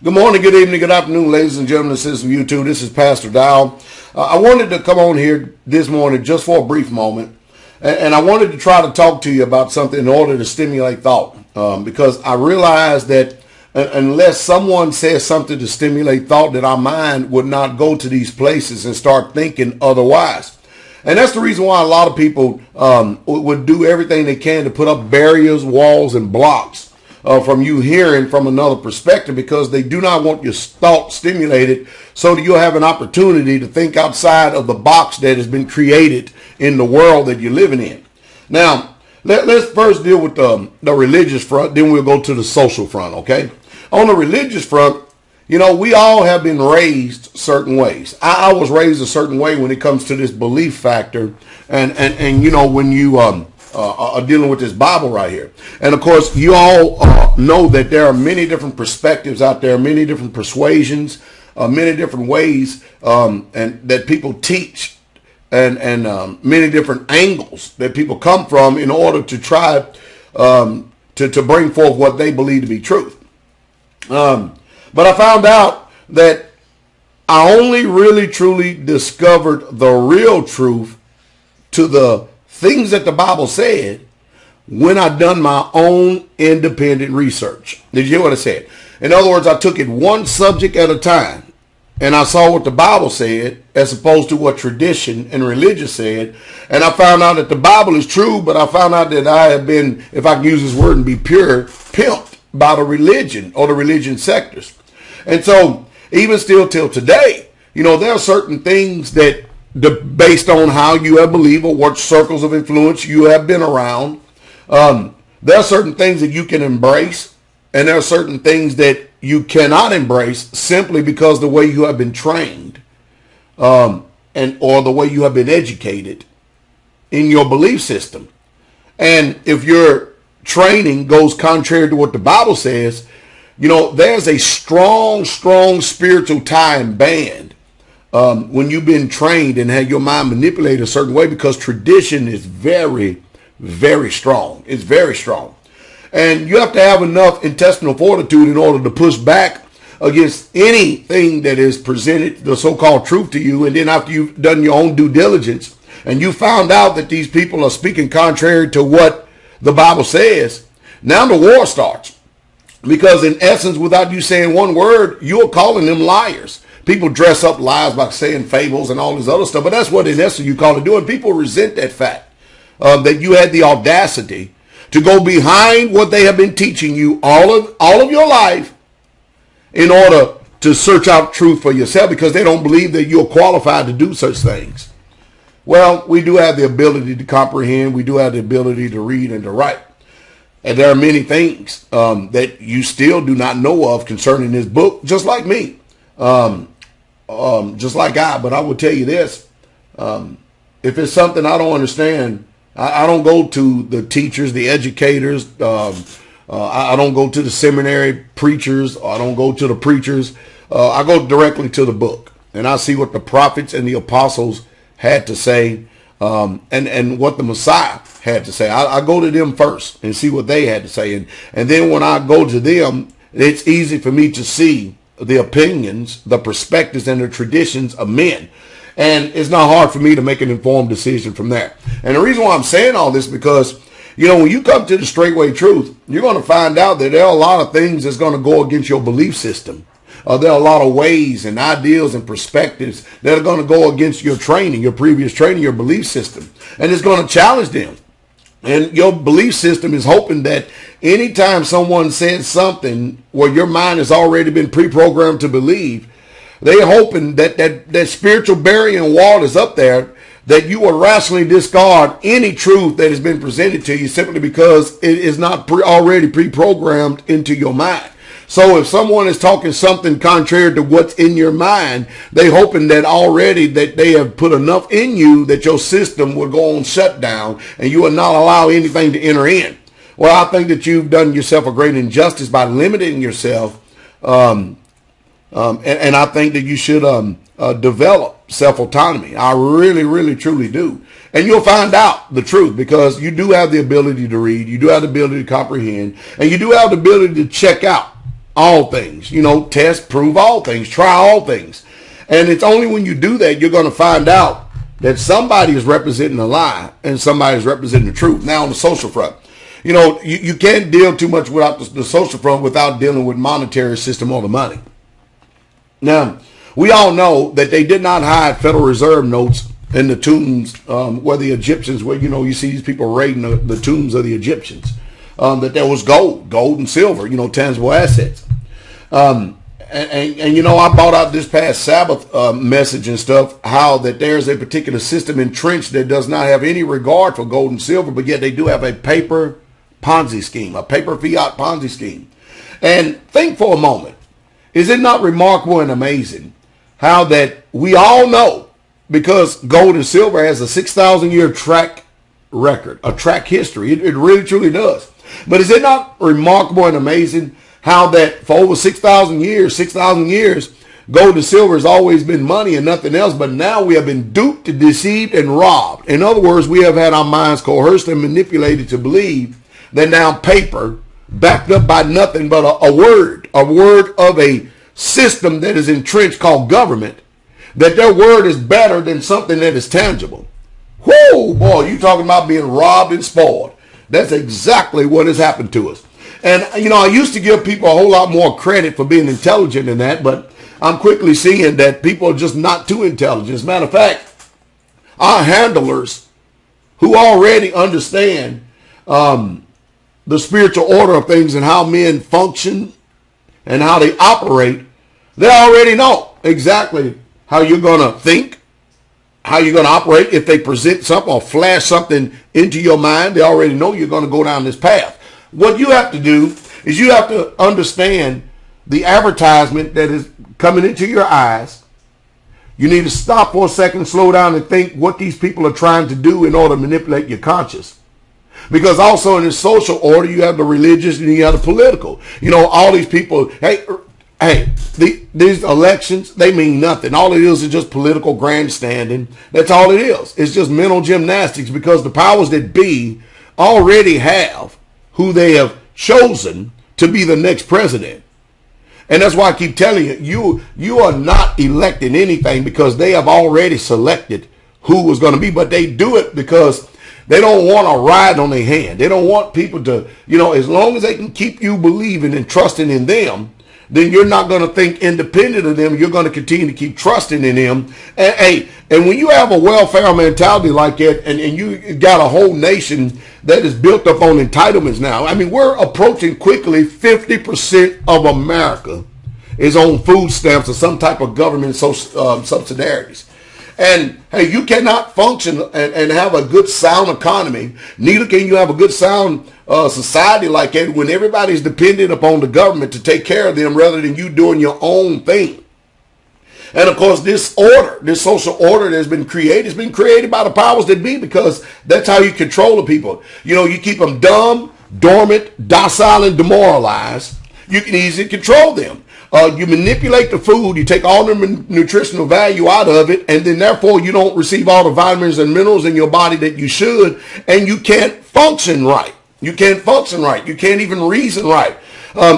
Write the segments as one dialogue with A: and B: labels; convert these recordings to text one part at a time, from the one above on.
A: Good morning, good evening, good afternoon, ladies and gentlemen, citizens of YouTube. This is Pastor Dow. I wanted to come on here this morning just for a brief moment, and I wanted to try to talk to you about something in order to stimulate thought, because I realize that unless someone says something to stimulate thought, that our mind would not go to these places and start thinking otherwise. And that's the reason why a lot of people would do everything they can to put up barriers, walls, and blocks from you hearing from another perspective, because they do not want your thought stimulated so that you'll have an opportunity to think outside of the box that has been created in the world that you're living in. Now, let's first deal with the religious front, then we'll go to the social front, okay? On the religious front, you know, we all have been raised certain ways. I was raised a certain way when it comes to this belief factor, and you know, when you are dealing with this Bible right here. And of course, you all know that there are many different perspectives out there, many different persuasions, many different ways and that people teach, and many different angles that people come from in order to try to bring forth what they believe to be truth. But I found out that I only really truly discovered the real truth to the things that the Bible said when I done my own independent research. Did you hear what I said? In other words, I took it one subject at a time, and I saw what the Bible said as opposed to what tradition and religion said. And I found out that the Bible is true, but I found out that I have been, if I can use this word and be pure, pimped by the religion or the religion sectors. And so even still till today, you know, there are certain things that based on how you have believed or what circles of influence you have been around, there are certain things that you can embrace, and there are certain things that you cannot embrace simply because the way you have been trained, or the way you have been educated in your belief system. And if your training goes contrary to what the Bible says, you know, there's a strong spiritual tie and band when you've been trained and had your mind manipulated a certain way, because tradition is very, very strong. It's very strong. And you have to have enough intestinal fortitude in order to push back against anything that is presented, the so-called truth to you. And then after you've done your own due diligence and you found out that these people are speaking contrary to what the Bible says, now the war starts. Because in essence, without you saying one word, you're calling them liars. People dress up lies by saying fables and all this other stuff, but that's what in essence you call it doing. People resent that fact that you had the audacity to go behind what they have been teaching you all of your life in order to search out truth for yourself, because they don't believe that you're qualified to do such things. Well, we do have the ability to comprehend. We do have the ability to read and to write. And there are many things that you still do not know of concerning this book, just like me, just like God. But I will tell you this, if it's something I don't understand, I don't go to the teachers, the educators. I don't go to the seminary preachers. I don't go to the preachers. I go directly to the book, and I see what the prophets and the apostles had to say, and what the Messiah had to say. I go to them first and see what they had to say. And then when I go to them, it's easy for me to see the opinions, the perspectives, and the traditions of men. And it's not hard for me to make an informed decision from there. And the reason why I'm saying all this, because, you know, when you come to the straightway truth, you're going to find out that there are a lot of things that's going to go against your belief system. There are a lot of ways and ideals and perspectives that are going to go against your training, your previous training, your belief system. And it's going to challenge them. And your belief system is hoping that anytime someone says something where your mind has already been pre-programmed to believe, they're hoping that that spiritual barrier and wall is up there, that you will rationally discard any truth that has been presented to you simply because it is not already pre-programmed into your mind. So if someone is talking something contrary to what's in your mind, they hoping that already that they have put enough in you that your system will go on shutdown and you will not allow anything to enter in. Well, I think that you've done yourself a great injustice by limiting yourself. And I think that you should develop self-autonomy. I really, really, truly do. And you'll find out the truth, because you do have the ability to read, you do have the ability to comprehend, and you do have the ability to check out all things. You know, test, prove all things, try all things. And it's only when you do that you're going to find out that somebody is representing a lie and somebody is representing the truth. Now on the social front, you know, you can't deal too much without the social front without dealing with monetary system or the money. Now, we all know that they did not hide Federal Reserve notes in the tombs where the Egyptians, where, you know, you see these people raiding the tombs of the Egyptians, that there was gold and silver, you know, tangible assets. And you know, I brought out this past Sabbath message and stuff, how that there's a particular system entrenched that does not have any regard for gold and silver, but yet they do have a paper Ponzi scheme, a paper fiat Ponzi scheme. And think for a moment, is it not remarkable and amazing how that we all know, because gold and silver has a 6,000 year track record, a track history. It really truly does. But is it not remarkable and amazing how that for over 6,000 years, gold and silver has always been money and nothing else, but now we have been duped, deceived, and robbed. In other words, we have had our minds coerced and manipulated to believe that now paper, backed up by nothing but a word of a system that is entrenched called government, that their word is better than something that is tangible. Whoo, boy, you talking about being robbed and spoiled. That's exactly what has happened to us. And, you know, I used to give people a whole lot more credit for being intelligent than that, but I'm quickly seeing that people are just not too intelligent. As a matter of fact, our handlers who already understand the spiritual order of things and how men function and how they operate, they already know exactly how you're going to think, how you're going to operate. If they present something or flash something into your mind, they already know you're going to go down this path. What you have to do is you have to understand the advertisement that is coming into your eyes. You need to stop for a second, slow down, and think what these people are trying to do in order to manipulate your conscience. Because also in the social order, you have the religious and you have the political. You know, all these people, hey, these elections, they mean nothing. All it is just political grandstanding. That's all it is. It's just mental gymnastics, because the powers that be already have who they have chosen to be the next president. And that's why I keep telling you, you are not electing anything, because they have already selected who was going to be. But they do it because they don't want a ride on their hand. They don't want people to, you know, as long as they can keep you believing and trusting in them, then you're not going to think independent of them. You're going to continue to keep trusting in them. And when you have a welfare mentality like that, and you got a whole nation that is built up on entitlements now. I mean, we're approaching quickly 50% of America is on food stamps or some type of government subsidiaries. And hey, you cannot function and have a good sound economy. Neither can you have a good sound society like that when everybody's dependent upon the government to take care of them rather than you doing your own thing. And of course, this order, this social order that's been created, has been created by the powers that be, because that's how you control the people. You know, you keep them dumb, dormant, docile, and demoralized. You can easily control them. You manipulate the food, you take all the nutritional value out of it, and then therefore you don't receive all the vitamins and minerals in your body that you should, and you can't function right. You can't function right. You can't even reason right,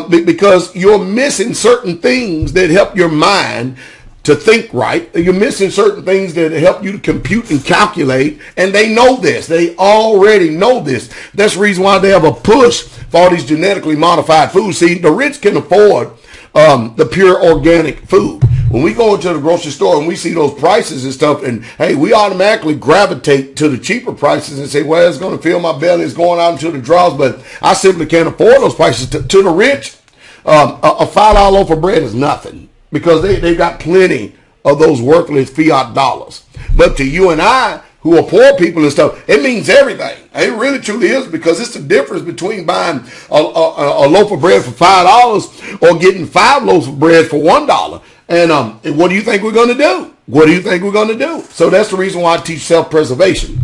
A: because you're missing certain things that help your mind to think right. You're missing certain things that help you to compute and calculate, and they know this. They already know this. That's the reason why they have a push for all these genetically modified foods. See, the rich can afford the pure organic food. When we go into the grocery store and we see those prices and stuff, and hey, we automatically gravitate to the cheaper prices and say, well, it's going to fill my belly, it's going out into the drawers, but I simply can't afford those prices. To the rich, a $5 loaf of bread is nothing, because they've got plenty of those worthless fiat dollars. But to you and I, who are poor people and stuff, it means everything. It really truly is, because it's the difference between buying a loaf of bread for $5 or getting 5 loaves of bread for $1. And what do you think we're going to do? What do you think we're going to do? So that's the reason why I teach self-preservation.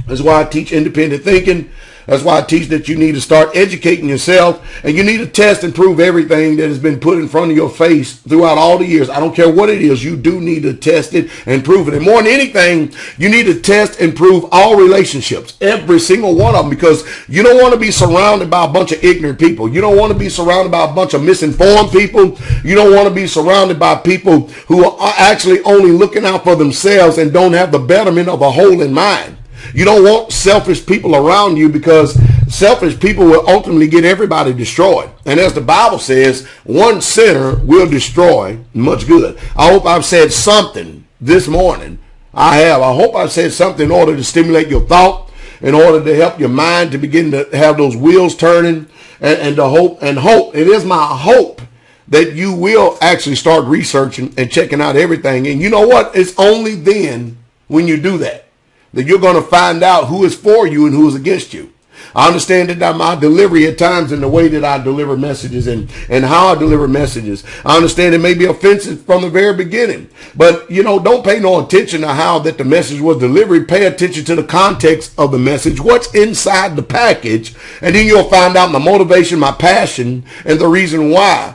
A: That's why I teach independent thinking. That's why I teach that you need to start educating yourself, and you need to test and prove everything that has been put in front of your face throughout all the years. I don't care what it is. You do need to test it and prove it. And more than anything, you need to test and prove all relationships, every single one of them, because you don't want to be surrounded by a bunch of ignorant people. You don't want to be surrounded by a bunch of misinformed people. You don't want to be surrounded by people who are actually only looking out for themselves and don't have the betterment of a whole in mind. You don't want selfish people around you, because selfish people will ultimately get everybody destroyed. And as the Bible says, one sinner will destroy much good. I hope I've said something this morning. I have. I hope I've said something in order to stimulate your thought, in order to help your mind to begin to have those wheels turning, and to hope. It is my hope that you will actually start researching and checking out everything. And you know what? It's only then, when you do that you're going to find out who is for you and who is against you. I understand that my delivery at times, and the way that I deliver messages and how I deliver messages, I understand it may be offensive from the very beginning. But, don't pay no attention to how that the message was delivered. Pay attention to the context of the message, what's inside the package, and then you'll find out my motivation, my passion, and the reason why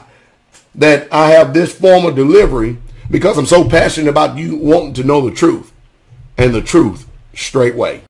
A: that I have this form of delivery, because I'm so passionate about you wanting to know the truth, and the truth straightway.